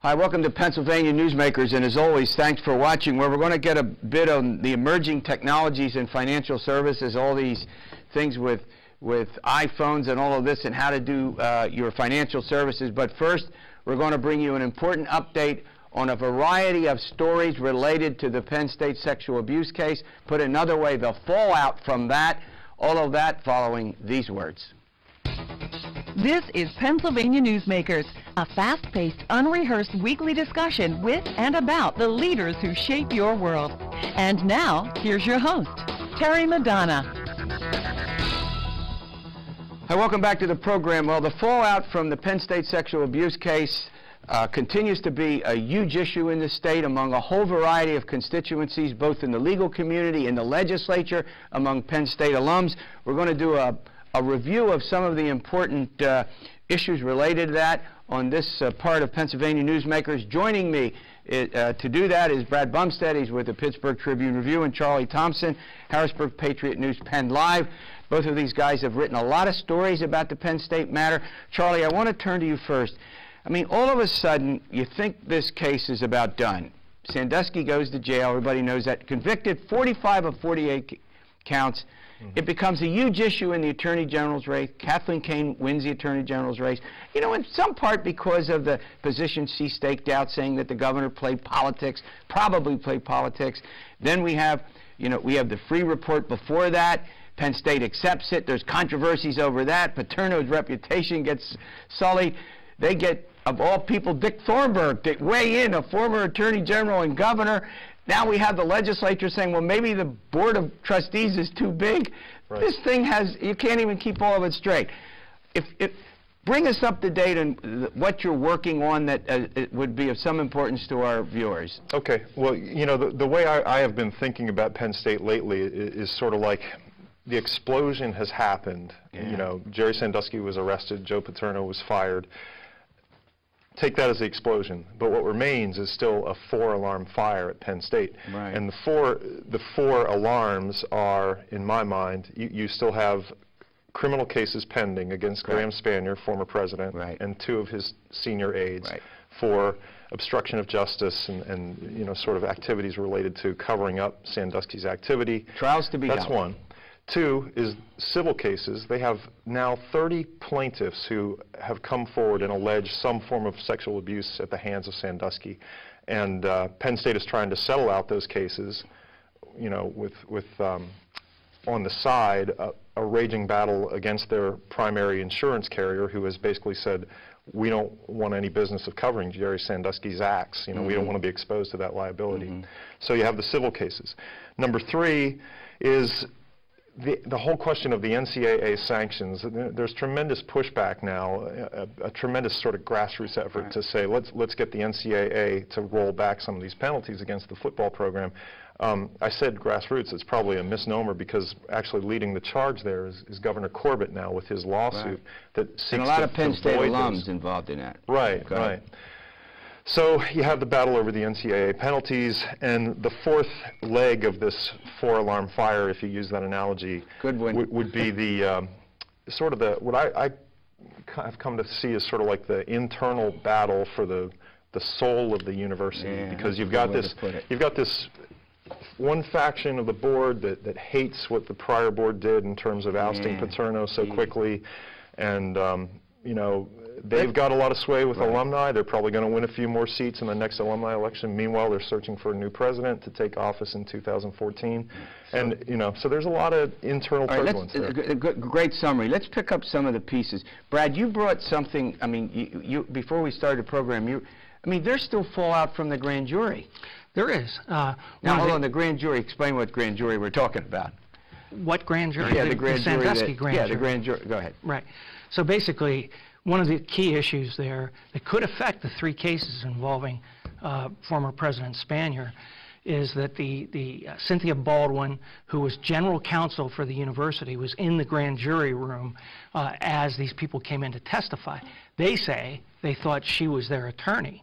Hi, welcome to Pennsylvania Newsmakers, and as always, thanks for watching, where we're going to get a bit on the emerging technologies in financial services, all these things with iPhones and all of this, and how to do your financial services. But first, we're going to bring you an important update on a variety of stories related to the Penn State sexual abuse case. Put another way, the fallout from that, all of that following these words. This is Pennsylvania Newsmakers, a fast-paced, unrehearsed weekly discussion with and about the leaders who shape your world. And now, here's your host, Terry Madonna. Hi, welcome back to the program. Well, the fallout from the Penn State sexual abuse case continues to be a huge issue in the state among a whole variety of constituencies, both in the legal community, in the legislature, among Penn State alums. We're going to do a review of some of the important issues related to that on this part of Pennsylvania Newsmakers. Joining me to do that is Brad Bumsted. He's with the Pittsburgh-Tribune Review, and Charlie Thompson, Harrisburg Patriot-News Penn Live. Both of these guys have written a lot of stories about the Penn State matter. Charlie, I want to turn to you first. I mean, all of a sudden, you think this case is about done. Sandusky goes to jail. Everybody knows that. Convicted, 45 of 48 counts. It becomes a huge issue in the Attorney General's race. Kathleen Kane wins the Attorney General's race, you know, in some part because of the position she staked out, saying that the governor played politics, probably played politics. Then we have, you know, we have the Free Report before that. Penn State accepts it. There's controversies over that. Paterno's reputation gets sullied. They get, of all people, Dick Thornburgh to weigh in, a former Attorney General and governor. Now we have the legislature saying, well, maybe the Board of Trustees is too big. Right. This thing has, you can't even keep all of it straight. Bring us up to date on what you're working on that it would be of some importance to our viewers. Okay. Well, you know, the way I have been thinking about Penn State lately is sort of like the explosion has happened. Yeah. You know, Jerry Sandusky was arrested, Joe Paterno was fired. Take that as the explosion, but what remains is still a 4-alarm fire at Penn State. Right. And the four alarms are, in my mind, you still have criminal cases pending against Graham Spanier, former president, and 2 of his senior aides for obstruction of justice and you know, sort of activities related to covering up Sandusky's activity. Trials to be held. That's one. 2 is civil cases. They have now 30 plaintiffs who have come forward and alleged some form of sexual abuse at the hands of Sandusky. And Penn State is trying to settle out those cases, you know, with on the side, a raging battle against their primary insurance carrier, who has basically said, we don't want any business of covering Jerry Sandusky's acts. You know, we don't want to be exposed to that liability. So you have the civil cases. Number 3 is the whole question of the NCAA sanctions. There's tremendous pushback now, a tremendous sort of grassroots effort to say, let's get the NCAA to roll back some of these penalties against the football program. I said grassroots. It's probably a misnomer, because actually leading the charge there is Governor Corbett now with his lawsuit that seeks to avoid and a lot of Penn State alums involved in that. Right, right. So you have the battle over the NCAA penalties, and the 4th leg of this 4-alarm fire, if you use that analogy, would be the sort of what I have come to see as sort of like the internal battle for the soul of the university, because you've got this one faction of the board that hates what the prior board did in terms of ousting Paterno so quickly, and you know, they've got a lot of sway with alumni. They're probably going to win a few more seats in the next alumni election. Meanwhile, they're searching for a new president to take office in 2014. And, you know, so there's a lot of internal turbulence there. Great summary. Let's pick up some of the pieces. Brad, you brought something, I mean, you before we started the program, I mean, there's still fallout from the grand jury. There is. Now, hold on, the grand jury. Explain what grand jury we're talking about. What grand jury? Yeah, the grand jury. Sandusky grand jury. Yeah, the grand jury. Go ahead. Right. So basically, one of the key issues there that could affect the 3 cases involving former President Spanier is that the Cynthia Baldwin, who was general counsel for the university, was in the grand jury room as these people came in to testify. They say they thought she was their attorney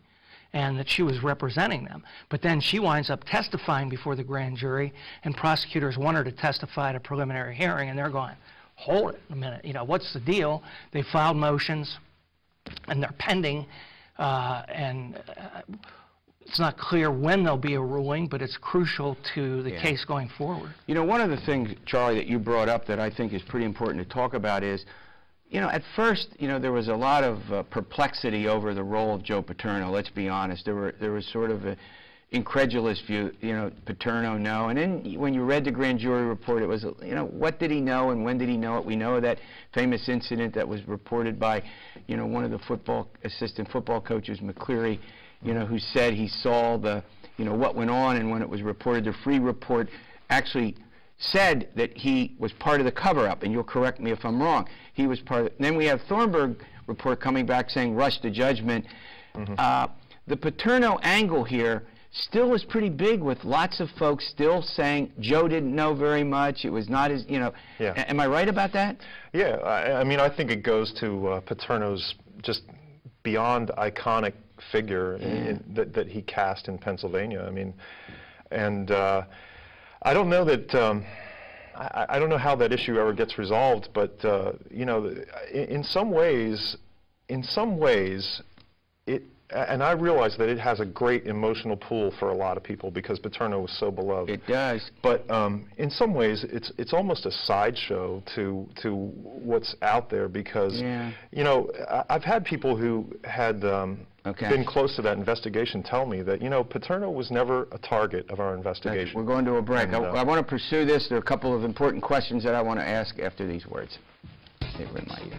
and that she was representing them. But then she winds up testifying before the grand jury, and prosecutors want her to testify at a preliminary hearing, and they're going, hold it a minute, you know, what's the deal? They filed motions, and they're pending It's not clear when there'll be a ruling, but it's crucial to the case going forward. You know, one of the things, Charlie, that you brought up that I think is pretty important to talk about is, you know, at first, you know, there was a lot of perplexity over the role of Joe Paterno. Let's be honest. There was sort of an incredulous view, you know, Paterno, no. And then when you read the grand jury report, it was, you know, what did he know and when did he know it? We know that famous incident that was reported by, you know, one of the assistant football coaches, McCleary, you know, who said he saw the, you know, what went on, and when it was reported, the free report actually said that he was part of the cover-up, and you'll correct me if I'm wrong. He was part of it. And then we have Thornburg report coming back saying rush to judgment. The Paterno angle here still is pretty big, with lots of folks still saying Joe didn't know very much. It was not as, you know. Am I right about that? Yeah, I mean, I think it goes to Paterno's just beyond iconic figure that he cast in Pennsylvania. I mean, and I don't know that I don't know how that issue ever gets resolved, but you know, in some ways, it. And I realize that it has a great emotional pull for a lot of people because Paterno was so beloved. It does. But in some ways, it's almost a sideshow to what's out there because, you know, I've had people who had been close to that investigation tell me that, you know, Paterno was never a target of our investigation. We're going to a break. And, I want to pursue this. There are a couple of important questions that I want to ask after these words.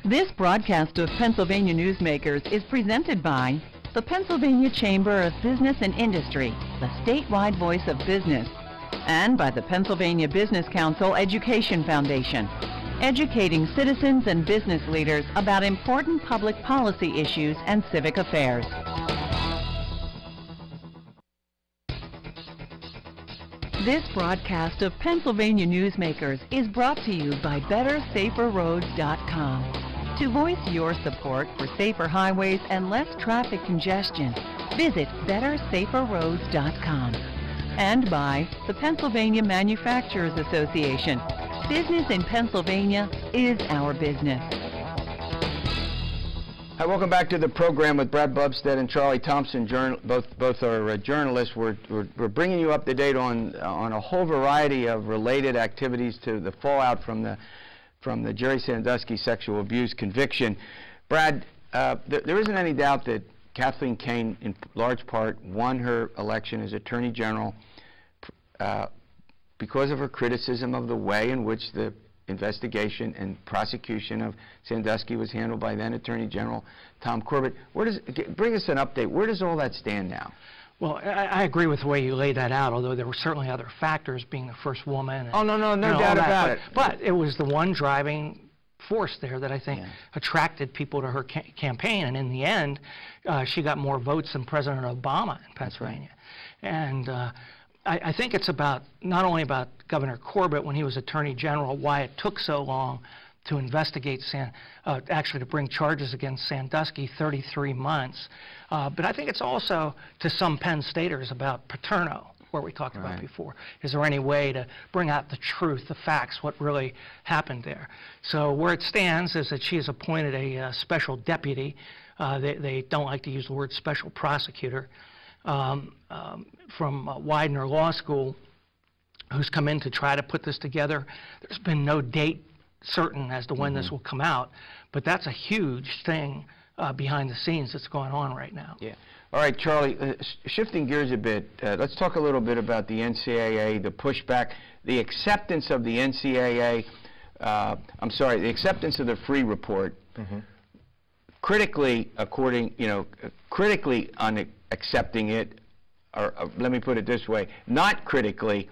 This broadcast of Pennsylvania Newsmakers is presented by the Pennsylvania Chamber of Business and Industry, the statewide voice of business, and by the Pennsylvania Business Council Education Foundation, educating citizens and business leaders about important public policy issues and civic affairs. This broadcast of Pennsylvania Newsmakers is brought to you by BetterSaferRoads.com. To voice your support for safer highways and less traffic congestion, visit BetterSaferRoads.com. And by the Pennsylvania Manufacturers Association. Business in Pennsylvania is our business. Hi, welcome back to the program with Brad Bumsted and Charlie Thompson. Both are journalists. We're bringing you up to date on a whole variety of related activities to the fallout from the Jerry Sandusky sexual abuse conviction. Brad, there isn't any doubt that Kathleen Kane, in large part, won her election as Attorney General because of her criticism of the way in which the investigation and prosecution of Sandusky was handled by then Attorney General Tom Corbett. Bring us an update. Where does all that stand now? Well, I agree with the way you laid that out, although there were certainly other factors, being the first woman. And, no doubt about it. But it was the one driving force there that I think attracted people to her campaign, and in the end, she got more votes than President Obama in Pennsylvania. And I think it's about not only about Governor Corbett when he was Attorney General, why it took so long to investigate actually to bring charges against Sandusky, 33 months. But I think it's also to some Penn Staters about Paterno, where we talked about before. Is there any way to bring out the truth, the facts, what really happened there? So where it stands is that she has appointed a special deputy. They don't like to use the word special prosecutor from Widener Law School, who's come in to try to put this together. There's been no date certain as to when this will come out, but that's a huge thing behind the scenes that's going on right now. Yeah. All right, Charlie, shifting gears a bit, let's talk a little bit about the NCAA, the pushback, the acceptance of the NCAA, the acceptance of the free report. Critically, critically on accepting it, or let me put it this way, not critically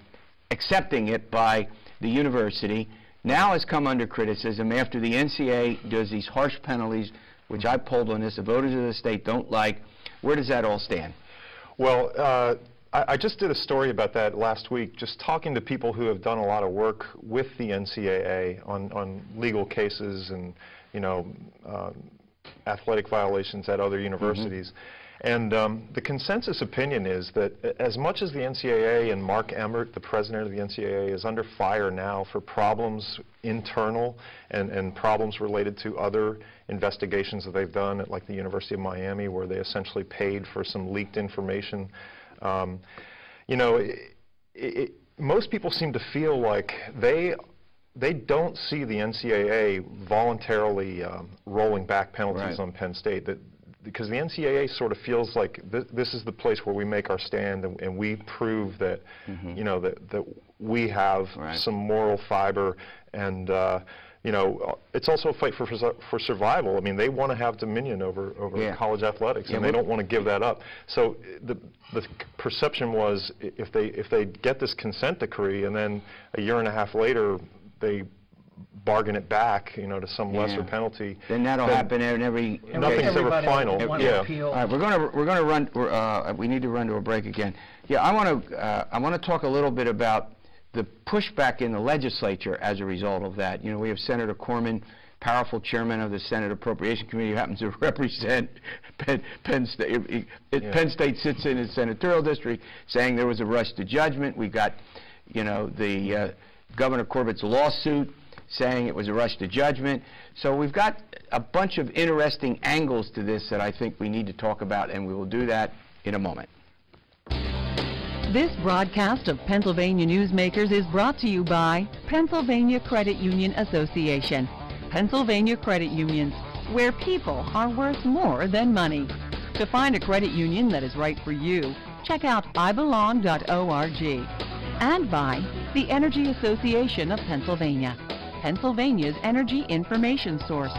accepting it by the university, now has come under criticism after the NCAA does these harsh penalties, which I polled on this, the voters of the state don't like. Where does that all stand? Well, I just did a story about that last week, just talking to people who have done a lot of work with the NCAA on legal cases and, athletic violations at other universities. And the consensus opinion is that as much as the NCAA and Mark Emmert, the president of the NCAA, is under fire now for problems internal and problems related to other investigations that they've done at like the University of Miami, where they essentially paid for some leaked information, you know, most people seem to feel like they don't see the NCAA voluntarily rolling back penalties on Penn State. Because the NCAA sort of feels like this is the place where we make our stand and we prove that, you know, that we have some moral fiber, and you know, it's also a fight for survival. I mean, they want to have dominion over college athletics, and they don't want to give that up. So the perception was if they get this consent decree and then a year and a half later they bargain it back, you know, to some lesser penalty. Then that'll happen in every. Nothing's ever final. All right, we're gonna run. We need to run to a break again. Yeah, I want to talk a little bit about the pushback in the legislature as a result of that. You know, we have Senator Corman, powerful chairman of the Senate Appropriation Committee, who happens to represent Penn State. Penn State sits in his senatorial district, saying there was a rush to judgment. We got, you know, the Governor Corbett's lawsuit saying it was a rush to judgment. So we've got a bunch of interesting angles to this that I think we need to talk about, and we will do that in a moment. This broadcast of Pennsylvania Newsmakers is brought to you by Pennsylvania Credit Union Association. Pennsylvania Credit Unions, where people are worth more than money. To find a credit union that is right for you, check out ibelong.org. And by the Energy Association of Pennsylvania, Pennsylvania's energy information source.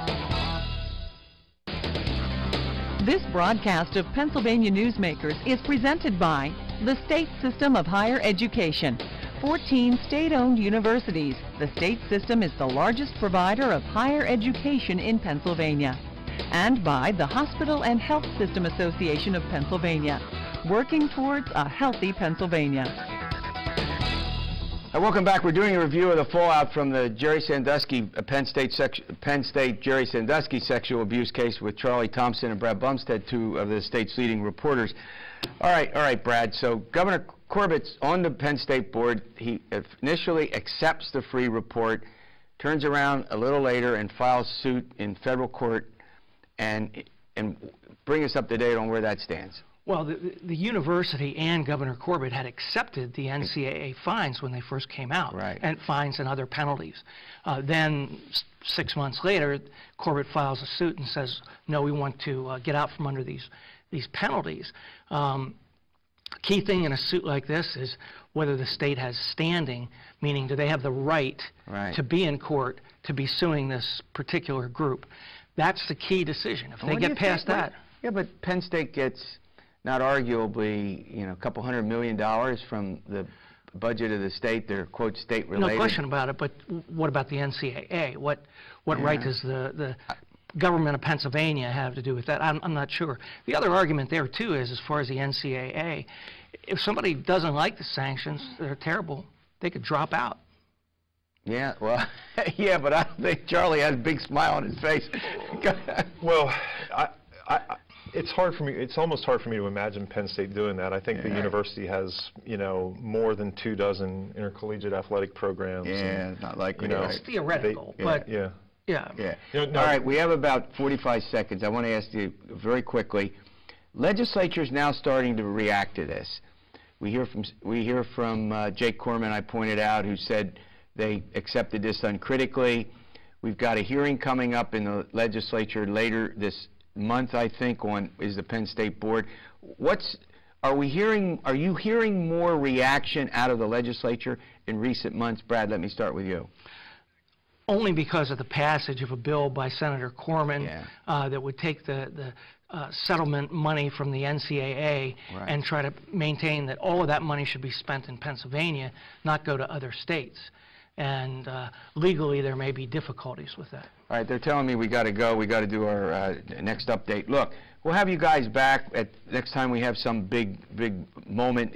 This broadcast of Pennsylvania Newsmakers is presented by the State System of Higher Education, 14 state-owned universities. The state system is the largest provider of higher education in Pennsylvania. And by the Hospital and Health System Association of Pennsylvania, working towards a healthy Pennsylvania. Welcome back. We're doing a review of the fallout from the Jerry Sandusky, Penn State Jerry Sandusky sexual abuse case with Charlie Thompson and Brad Bumsted, two of the state's leading reporters. All right, Brad. So Governor Corbett's on the Penn State board. He initially accepts the free report, turns around a little later and files suit in federal court, and bring us up to date on where that stands. Well, the university and Governor Corbett had accepted the NCAA fines when they first came out, and fines and other penalties. Then 6 months later, Corbett files a suit and says, no, we want to get out from under these penalties. Key thing in a suit like this is whether the state has standing, meaning do they have the right to be in court to be suing this particular group. That's the key decision. If they get past that. Yeah, but Penn State gets not arguably, you know, a couple $100 million from the budget of the state. They're, quote, state-related. No question about it, but what about the NCAA? What right does the government of Pennsylvania have to do with that? I'm not sure. The other argument there, too, is as far as the NCAA, if somebody doesn't like the sanctions, they're terrible, they could drop out. Yeah, well, yeah, but I don't think Charlie has a big smile on his face. Well, it's hard for me. It's almost hard for me to imagine Penn State doing that. I think the university has, you know, more than 24 intercollegiate athletic programs. Yeah, it's not likely. You know, it's theoretical, but yeah. You know, all right, we have about 45 seconds. I want to ask you very quickly. Legislature's now starting to react to this. We hear from Jake Corman, I pointed out, who said they accepted this uncritically. We've got a hearing coming up in the legislature later this month, I think, on the Penn State board. Are you hearing more reaction out of the legislature in recent months? Brad, let me start with you. Only because of the passage of a bill by Senator Corman that would take the settlement money from the NCAA and try to maintain that all of that money should be spent in Pennsylvania, not go to other states. And legally, there may be difficulties with that. All right, they're telling me we got to go. We got to do our next update. Look, we'll have you guys back at next time we have some big moment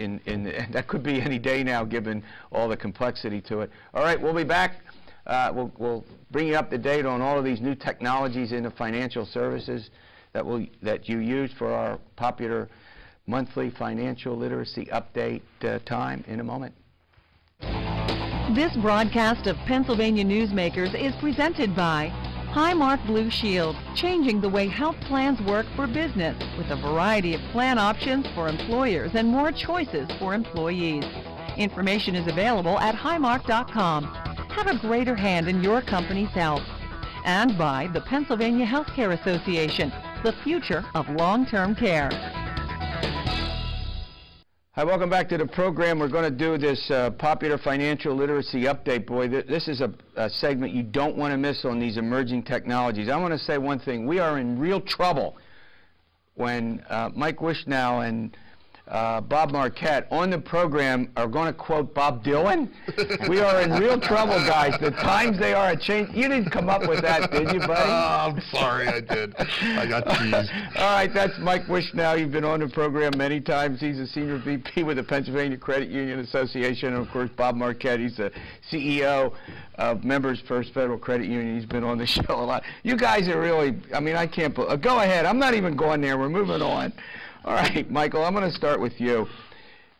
that could be any day now, given all the complexity to it. All right, we'll be back We'll bring you up to date on all of these new technologies in the financial services that you use for our popular monthly financial literacy update time in a moment. This broadcast of Pennsylvania Newsmakers is presented by Highmark Blue Shield, changing the way health plans work for business with a variety of plan options for employers and more choices for employees. Information is available at highmark.com. Have a greater hand in your company's health. And by the Pennsylvania Healthcare Association, the future of long-term care. Hi, welcome back to the program. We're going to do this popular financial literacy update. Boy, this is a segment you don't want to miss on these emerging technologies. I want to say one thing. We are in real trouble when Mike Wishnow and Bob Marquette on the program are going to quote Bob Dylan. We are in real trouble, guys. The times they are a change. You didn't come up with that, did you, buddy? I'm sorry, I did. I got teased. All right, that's Mike Wishnow. You've been on the program many times. He's a senior VP with the Pennsylvania Credit Union Association. And, of course, Bob Marquette, he's the CEO of Members First Federal Credit Union. He's been on the show a lot. You guys are really, I mean, I can't believe, go ahead. I'm not even going there. We're moving on. All right, Michael, I'm going to start with you.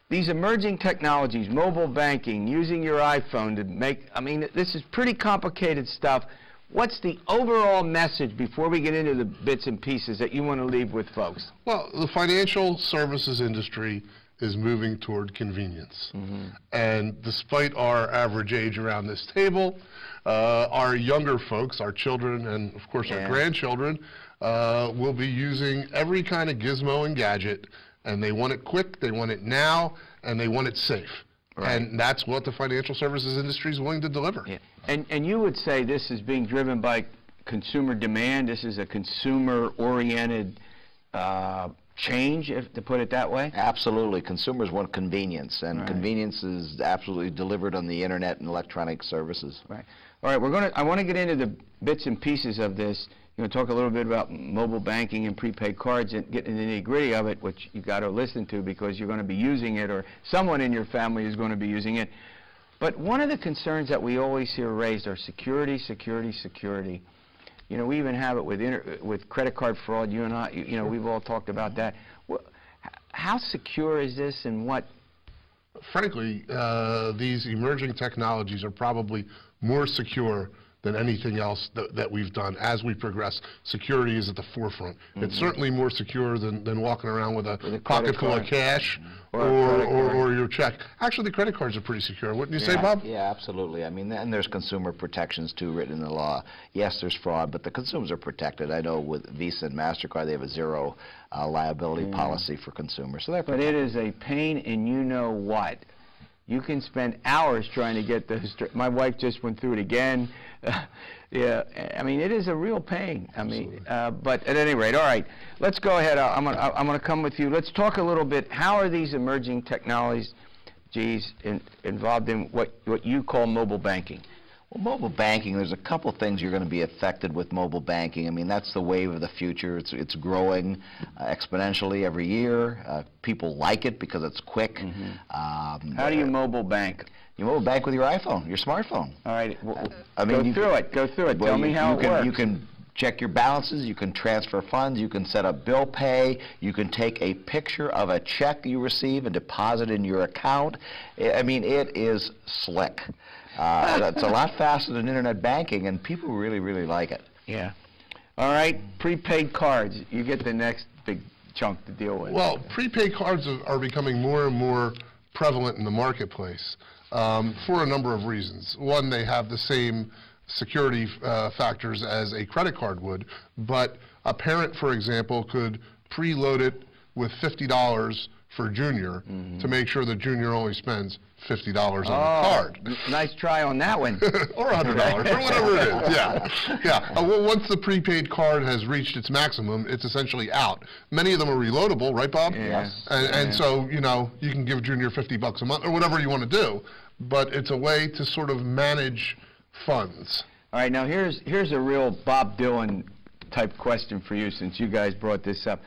These emerging technologies, mobile banking, using your iPhone to make, I mean, this is pretty complicated stuff. What's the overall message before we get into the bits and pieces that you want to leave with folks? Well, the financial services industry is moving toward convenience. And despite our average age around this table, our younger folks, our children, and of course our grandchildren, will be using every kind of gizmo and gadget, and they want it quick, they want it now, and they want it safe. Right. And that's what the financial services industry is willing to deliver. Yeah. And you would say this is being driven by consumer demand. This is a consumer-oriented change, to put it that way? Absolutely. Consumers want convenience, and convenience is absolutely delivered on the internet and electronic services. Right. All right, I want to get into the bits and pieces of this. You know, talk a little bit about mobile banking and prepaid cards and get into the nitty-gritty of it, which you got to listen to because you're going to be using it, or someone in your family is going to be using it. But one of the concerns that we always hear raised are security, security, security. You know, we even have it with credit card fraud. You and I, you know, we've all talked about that. Well, how secure is this, and what? Frankly, these emerging technologies are probably more secure than anything else that we've done. As we progress, security is at the forefront. It's certainly more secure than walking around with a pocket full of cash or your check. Actually, the credit cards are pretty secure. Wouldn't you say, Bob? Yeah, absolutely. I mean, and there's consumer protections, too, written in the law. Yes, there's fraud, but the consumers are protected. I know with Visa and MasterCard, they have a zero liability policy for consumers. So they're protected. But it is a pain in you-know-what. You can spend hours trying to get the my wife just went through it again. Yeah, I mean, it is a real pain. I mean, but at any rate, all right, let's go ahead. I'm gonna come with you. Let's talk a little bit. How are these emerging technologies involved in what you call mobile banking? Well, mobile banking, there's a couple things you're going to be affected with mobile banking. I mean, that's the wave of the future. It's growing exponentially every year. People like it because it's quick. How do you mobile bank? You mobile bank with your iPhone, your smartphone. All right. I mean, go through it. Tell me how it works. You can check your balances, you can transfer funds, you can set up bill pay, you can take a picture of a check you receive and deposit in your account. I mean, it is slick. It's a lot faster than internet banking, and people really, really like it. Yeah. All right, prepaid cards. You get the next big chunk to deal with. Well, prepaid cards are becoming more and more prevalent in the marketplace for a number of reasons. One, they have the same security factors as a credit card would, but a parent, for example, could preload it with $50 for Junior to make sure that Junior only spends $50 on the card. Nice try on that one. Or $100, or whatever it is. Yeah, yeah. Well, once the prepaid card has reached its maximum, it's essentially out. Many of them are reloadable, right, Bob? Yes. And so, you know, you can give Junior $50 a month or whatever you want to do, but it's a way to sort of manage funds. All right, now here's a real Bob Dylan type question for you, since you guys brought this up.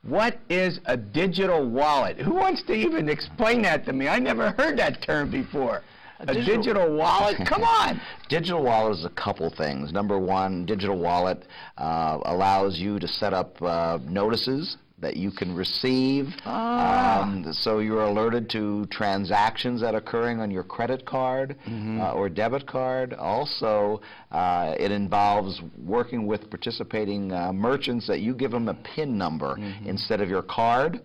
What is a digital wallet? Who wants to even explain that to me? I never heard that term before. A digital wallet? Come on! Digital wallet is a couple things. Number one, digital wallet allows you to set up notices that you can receive, so you're alerted to transactions that are occurring on your credit card or debit card. Also, it involves working with participating merchants that you give them a PIN number instead of your card,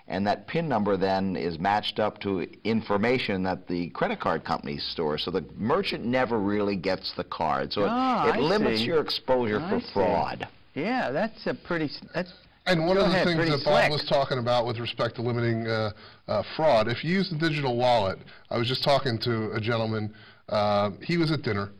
and that PIN number then is matched up to information that the credit card companies store, so the merchant never really gets the card. So it limits your exposure for fraud. Yeah, that's a pretty... And one of the things that Bob was talking about with respect to limiting fraud, if you use the digital wallet, I was just talking to a gentleman, he was at dinner,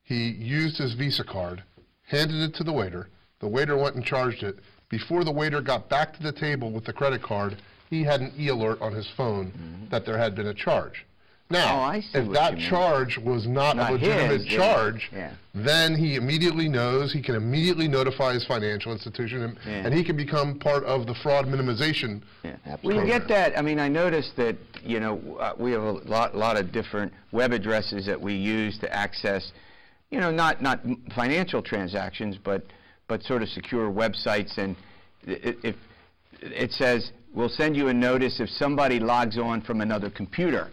he used his Visa card, handed it to the waiter went and charged it. Before the waiter got back to the table with the credit card, he had an e-alert on his phone that there had been a charge. Now, if that charge was not a legitimate charge, then he immediately knows, he can immediately notify his financial institution, and he can become part of the fraud minimization program. Well, you get that. I mean, I noticed that, you know, we have a lot of different web addresses that we use to access, you know, not financial transactions, but sort of secure websites. And if it says, we'll send you a notice if somebody logs on from another computer,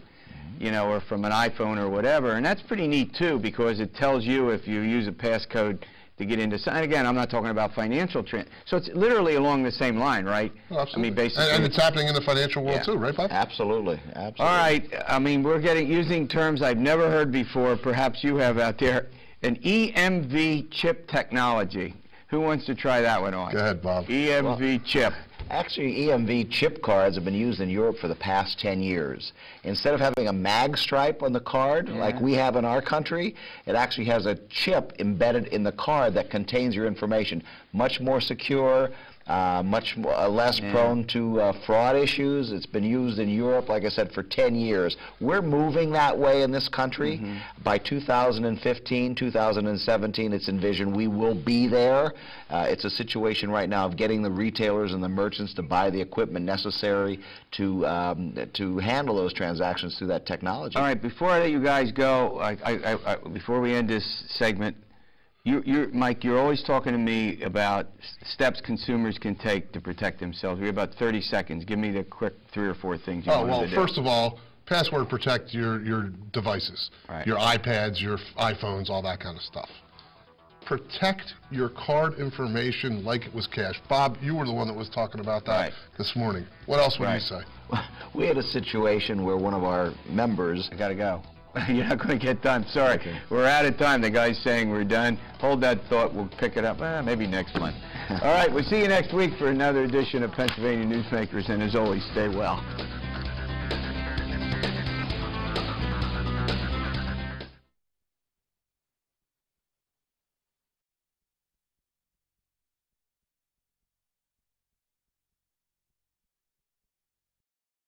you know, or from an iPhone or whatever, and that's pretty neat too, because it tells you if you use a passcode to get into something. Again, I'm not talking about financial so it's literally along the same line, right? Well, absolutely. I mean, basically, and it's happening in the financial world too, right, Bob? Absolutely, absolutely. All right, I mean, we're using terms I've never heard before, perhaps you have out there, an EMV chip technology. Who wants to try that one on? Go ahead, Bob. EMV chip. Actually, EMV chip cards have been used in Europe for the past 10 years. Instead of having a mag stripe on the card like we have in our country, it actually has a chip embedded in the card that contains your information. Much more secure, much less prone to fraud issues. It's been used in Europe, like I said, for 10 years. We're moving that way in this country. By 2015, 2017, it's envisioned we will be there. It's a situation right now of getting the retailers and the merchants to buy the equipment necessary to handle those transactions through that technology. All right, before I let you guys go, before we end this segment, Mike, you're always talking to me about steps consumers can take to protect themselves. We have about 30 seconds. Give me the quick 3 or 4 things you want to do. Well, first of all, password protect your devices, your iPads, your iPhones, all that kind of stuff. Protect your card information like it was cash. Bob, you were the one that was talking about that this morning. What else would you say? We had a situation where one of our members... I got to go. You're not going to get done. Sorry. Okay. We're out of time. The guy's saying we're done. Hold that thought. We'll pick it up maybe next month. All right. We'll see you next week for another edition of Pennsylvania Newsmakers. And as always, stay well.